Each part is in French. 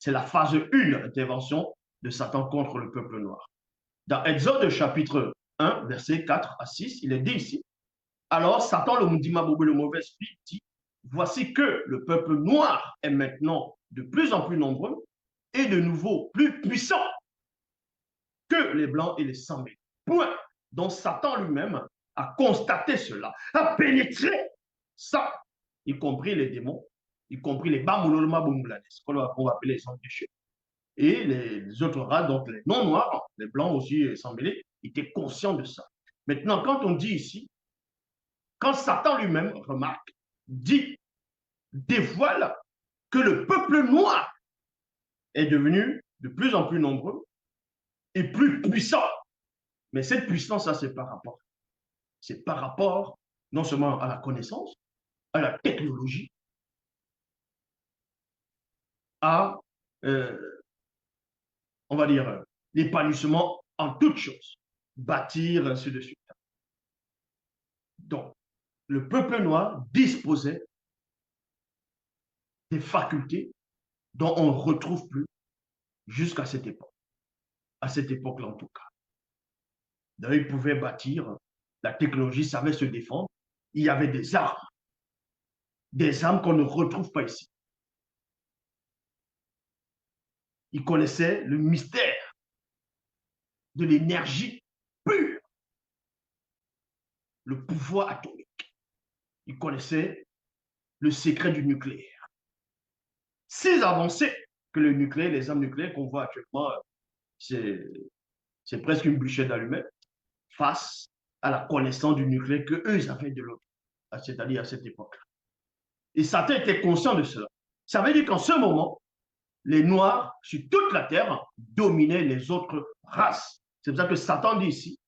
C'est la phase 1, intervention de Satan contre le peuple noir. Dans Exode chapitre 1, versets 4 à 6, il est dit ici, alors Satan, le Mundima Bobo, le mauvais esprit, dit, voici que le peuple noir est maintenant de plus en plus nombreux et de nouveau plus puissant que les blancs et les sans-mêlés. Point. Donc Satan lui-même a constaté cela, a pénétré ça, y compris les démons, y compris les Bamulolma Bumblades, qu'on va appeler les sans-déchets. Et les autres races, donc les non-noirs, les blancs aussi sans-mêlés, étaient conscients de ça. Maintenant, quand on dit ici, quand Satan lui-même remarque, dit, dévoile que le peuple noir est devenu de plus en plus nombreux et plus puissant. Mais cette puissance, ça, c'est par rapport. C'est par rapport non seulement à la connaissance, à la technologie, à, on va dire, l'épanouissement en toutes choses, bâtir, ainsi de suite. Donc, le peuple noir disposait des facultés dont on ne retrouve plus jusqu'à cette époque. À cette époque-là, en tout cas. Donc, ils pouvaient bâtir, la technologie savait se défendre, il y avait des armes qu'on ne retrouve pas ici. Ils connaissaient le mystère de l'énergie pure, le pouvoir atomique. Ils connaissaient le secret du nucléaire. Ces avancées que le nucléaire, les armes nucléaires qu'on voit actuellement, c'est presque une bûchette d'allumette face à la connaissance du nucléaire qu'eux avaient de l'autre, c'est-à-dire à cette époque-là. Et Satan était conscient de cela. Ça veut dire qu'en ce moment, les Noirs, sur toute la terre, dominaient les autres races. C'est pour ça que Satan dit ici,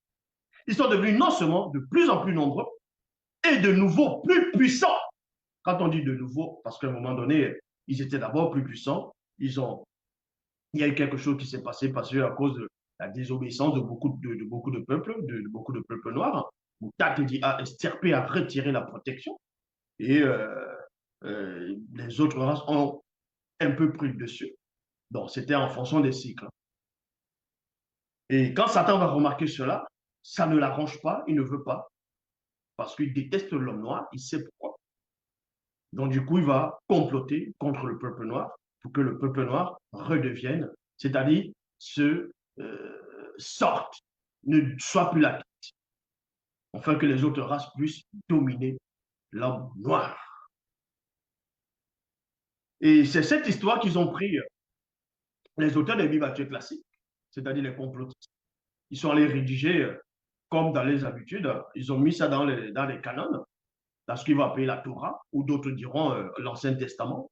ils sont devenus non seulement de plus en plus nombreux, et de nouveau plus puissants. Quand on dit de nouveau, parce qu'à un moment donné, ils étaient d'abord plus puissants, il y a eu quelque chose qui s'est passé parce que à cause de la désobéissance de beaucoup de peuples, de beaucoup de peuples noirs. Moutat a extirpé, a retiré la protection, et les autres races ont un peu pris le dessus. Donc, c'était en fonction des cycles. Et quand Satan va remarquer cela, ça ne l'arrange pas, il ne veut pas, parce qu'il déteste l'homme noir, il sait pourquoi. Donc, du coup, il va comploter contre le peuple noir pour que le peuple noir redevienne, c'est-à-dire sorte, ne soit plus la tête, afin que les autres races puissent dominer l'homme noir. Et c'est cette histoire qu'ils ont pris, les auteurs des Bibles classiques, c'est-à-dire les complotistes. Ils sont allés rédiger, comme dans les habitudes, ils ont mis ça dans les canons, dans ce qu'ils vont appeler la Torah, ou d'autres diront l'Ancien Testament.